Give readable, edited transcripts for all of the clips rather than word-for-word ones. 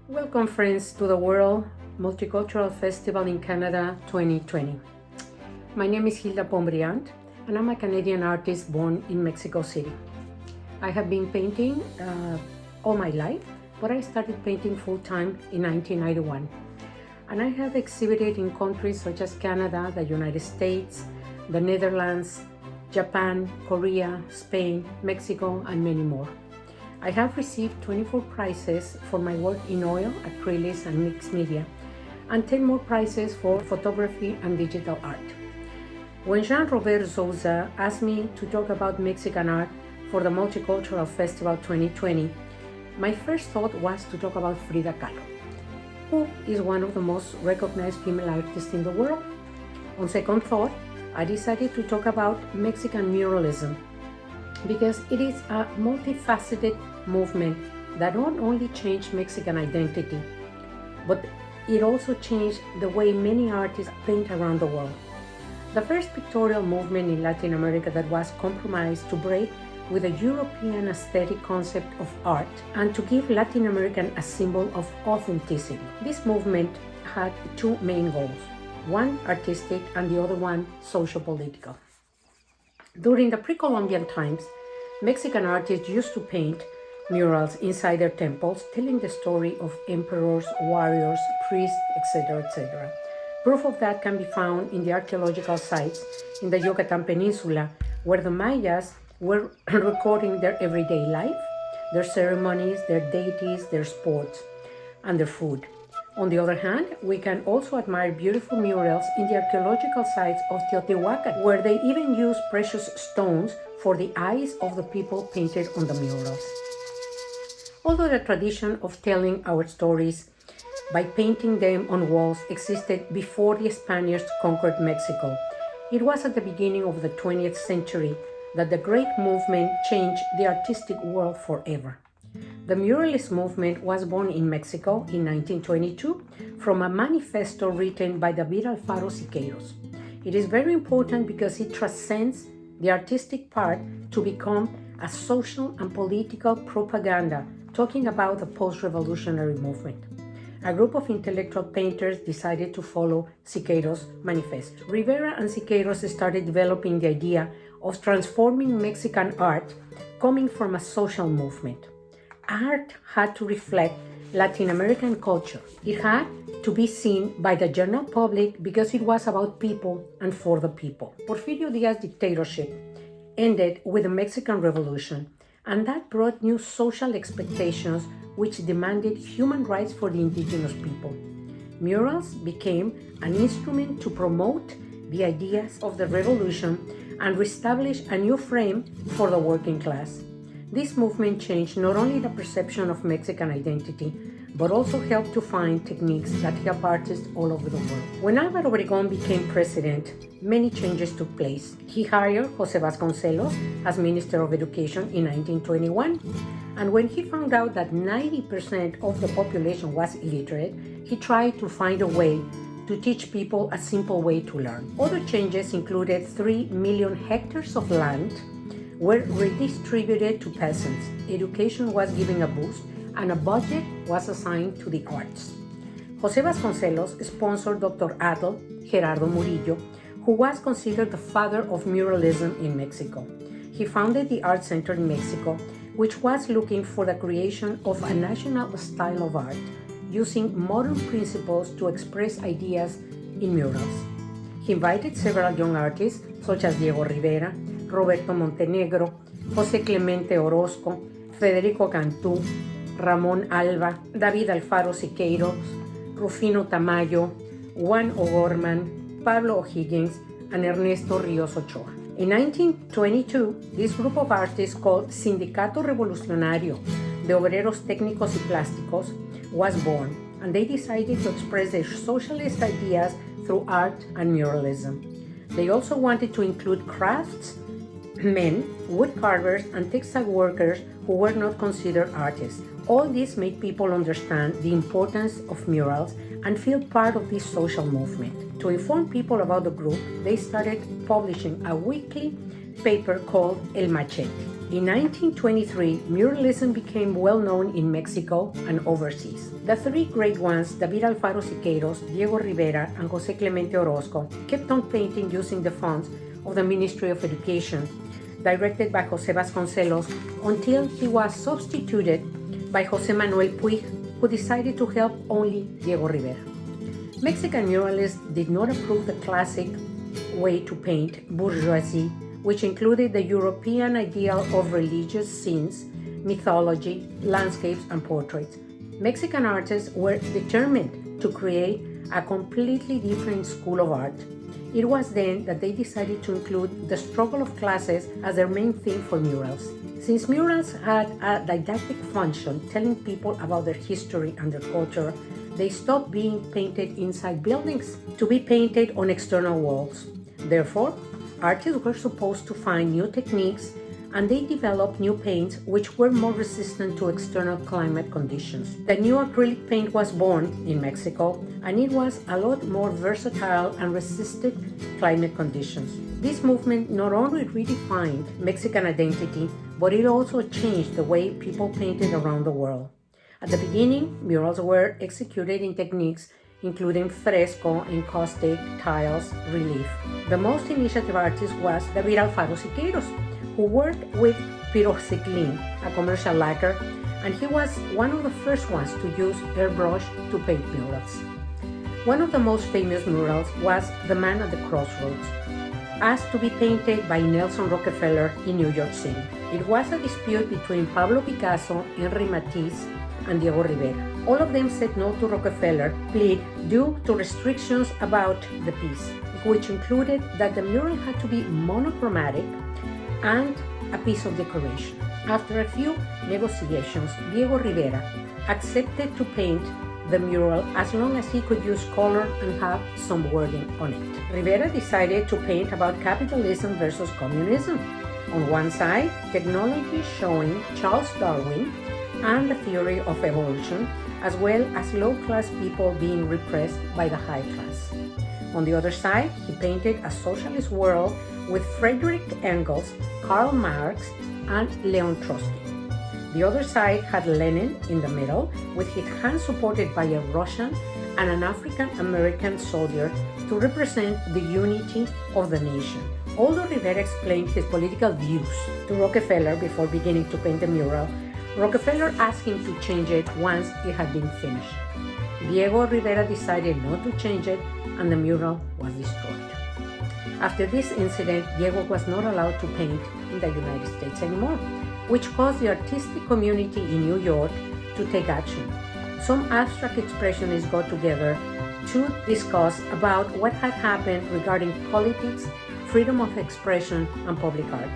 Welcome, friends, to the World Multicultural Festival in Canada 2020. My name is Gilda Pontbriand, and I'm a Canadian artist born in Mexico City. I have been painting all my life, but I started painting full-time in 1991. And I have exhibited in countries such as Canada, the United States, the Netherlands, Japan, Korea, Spain, Mexico, and many more. I have received 24 prizes for my work in oil, acrylics, and mixed media, and 10 more prizes for photography and digital art. When Jean-Robert Souza asked me to talk about Mexican art for the Multicultural Festival 2020, my first thought was to talk about Frida Kahlo, who is one of the most recognized female artists in the world. On second thought, I decided to talk about Mexican muralism, because it is a multifaceted movement that not only changed Mexican identity, but it also changed the way many artists paint around the world. The first pictorial movement in Latin America that was compromised to break with a European aesthetic concept of art and to give Latin American a symbol of authenticity. This movement had two main goals, one artistic and the other one socio-political. During the pre-Columbian times, Mexican artists used to paint murals inside their temples, telling the story of emperors, warriors, priests, etc., etc. Proof of that can be found in the archaeological sites in the Yucatan Peninsula, where the Mayas were recording their everyday life, their ceremonies, their deities, their sports, and their food. On the other hand, we can also admire beautiful murals in the archaeological sites of Teotihuacan, where they even use precious stones for the eyes of the people painted on the murals. Although the tradition of telling our stories by painting them on walls existed before the Spaniards conquered Mexico, it was at the beginning of the 20th century that the great movement changed the artistic world forever. The muralist movement was born in Mexico in 1922 from a manifesto written by David Alfaro Siqueiros. It is very important because it transcends the artistic part to become a social and political propaganda talking about the post-revolutionary movement. A group of intellectual painters decided to follow Siqueiros' manifesto. Rivera and Siqueiros started developing the idea of transforming Mexican art coming from a social movement. Art had to reflect Latin American culture. It had to be seen by the general public because it was about people and for the people. Porfirio Díaz's dictatorship ended with the Mexican Revolution, and that brought new social expectations which demanded human rights for the indigenous people. Murals became an instrument to promote the ideas of the revolution and reestablish a new frame for the working class. This movement changed not only the perception of Mexican identity, but also helped to find techniques that help artists all over the world. When Álvaro Obregón became president, many changes took place. He hired José Vasconcelos as Minister of Education in 1921, and when he found out that 90% of the population was illiterate, he tried to find a way to teach people a simple way to learn. Other changes included 3 million hectares of land were redistributed to peasants, education was given a boost, and a budget was assigned to the arts. José Vasconcelos sponsored Dr. Adolf Gerardo Murillo, who was considered the father of muralism in Mexico. He founded the Art Center in Mexico, which was looking for the creation of a national style of art, using modern principles to express ideas in murals. He invited several young artists, such as Diego Rivera, Roberto Montenegro, José Clemente Orozco, Federico Cantú, Ramón Alba, David Alfaro Siqueiros, Rufino Tamayo, Juan O'Gorman, Pablo O'Higgins, and Ernesto Ríos Ochoa. In 1922, this group of artists called Sindicato Revolucionario de Obreros Técnicos y Plásticos was born, and they decided to express their socialist ideas through art and muralism. They also wanted to include crafts, men, wood carvers, and textile workers who were not considered artists. All this made people understand the importance of murals and feel part of this social movement. To inform people about the group, they started publishing a weekly paper called El Machete. In 1923, muralism became well known in Mexico and overseas. The three great ones, David Alfaro Siqueiros, Diego Rivera, and José Clemente Orozco, kept on painting using the funds of the Ministry of Education, directed by José Vasconcelos, until he was substituted by José Manuel Puig, who decided to help only Diego Rivera. Mexican muralists did not approve the classic way to paint, bourgeoisie, which included the European ideal of religious scenes, mythology, landscapes, and portraits. Mexican artists were determined to create a completely different school of art. It was then that they decided to include the struggle of classes as their main theme for murals. Since murals had a didactic function telling people about their history and their culture, they stopped being painted inside buildings to be painted on external walls. Therefore, artists were supposed to find new techniques, and they developed new paints which were more resistant to external climate conditions. The new acrylic paint was born in Mexico, and it was a lot more versatile and resisted climate conditions. This movement not only redefined Mexican identity, but it also changed the way people painted around the world. At the beginning, murals were executed in techniques including fresco, encaustic, tiles, relief. The most initiative artist was David Alfaro Siqueiros, who worked with pyroxylene, a commercial lacquer, and he was one of the first ones to use airbrush to paint murals. One of the most famous murals was The Man at the Crossroads, asked to be painted by Nelson Rockefeller in New York City. It was a dispute between Pablo Picasso, Henri Matisse, and Diego Rivera. All of them said no to Rockefeller plea due to restrictions about the piece, which included that the mural had to be monochromatic and a piece of decoration. After a few negotiations, Diego Rivera accepted to paint the mural as long as he could use color and have some wording on it. Rivera decided to paint about capitalism versus communism. On one side, technology showing Charles Darwin and the theory of evolution, as well as low-class people being repressed by the high class. On the other side, he painted a socialist world with Frederick Engels, Karl Marx, and Leon Trotsky. The other side had Lenin in the middle, with his hand supported by a Russian and an African-American soldier to represent the unity of the nation. Although Rivera explained his political views to Rockefeller before beginning to paint the mural, Rockefeller asked him to change it once it had been finished. Diego Rivera decided not to change it, and the mural was destroyed. After this incident, Diego was not allowed to paint in the United States anymore, which caused the artistic community in New York to take action. Some abstract expressionists got together to discuss about what had happened regarding politics, freedom of expression, and public art.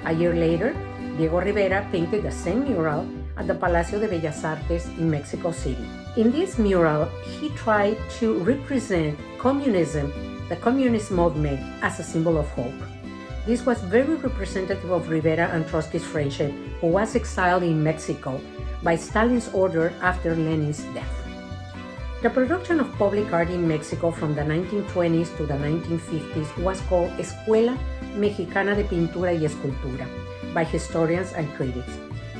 A year later, Diego Rivera painted the same mural at the Palacio de Bellas Artes in Mexico City. In this mural, he tried to represent communism, the communist movement, as a symbol of hope. This was very representative of Rivera and Trotsky's friendship, who was exiled in Mexico by Stalin's order after Lenin's death. The production of public art in Mexico from the 1920s to the 1950s was called Escuela Mexicana de Pintura y Escultura by historians and critics.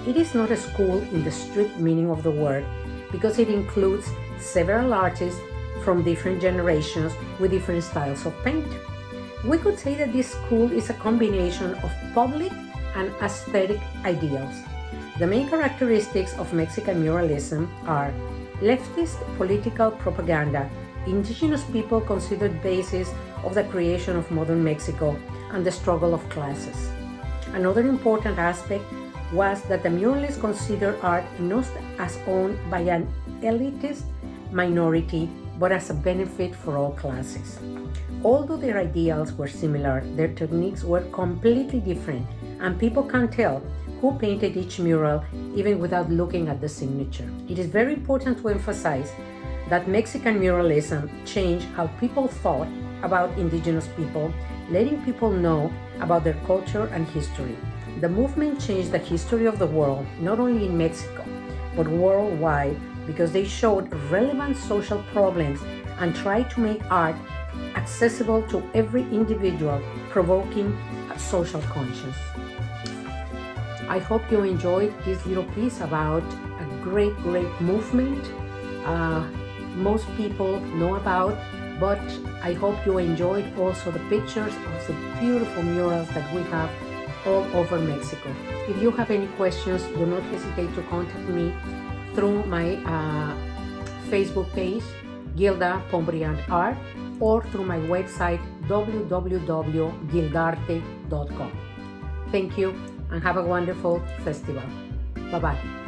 It is not a school in the strict meaning of the word because it includes several artists from different generations with different styles of paint. We could say that this school is a combination of public and aesthetic ideals. The main characteristics of Mexican muralism are leftist political propaganda, indigenous people considered basis of the creation of modern Mexico, and the struggle of classes. Another important aspect was that the muralists considered art not as owned by an elitist minority, but as a benefit for all classes. Although their ideals were similar, their techniques were completely different, and people can tell who painted each mural even without looking at the signature. It is very important to emphasize that Mexican muralism changed how people thought about indigenous people, letting people know about their culture and history. The movement changed the history of the world, not only in Mexico, but worldwide, because they showed relevant social problems and tried to make art accessible to every individual, provoking a social conscience. I hope you enjoyed this little piece about a great movement most people know about, but I hope you enjoyed also the pictures of the beautiful murals that we have all over Mexico. If you have any questions, do not hesitate to contact me through my Facebook page, Gilda Pontbriand Art, or through my website, www.gildarte.com. Thank you and have a wonderful festival. Bye-bye.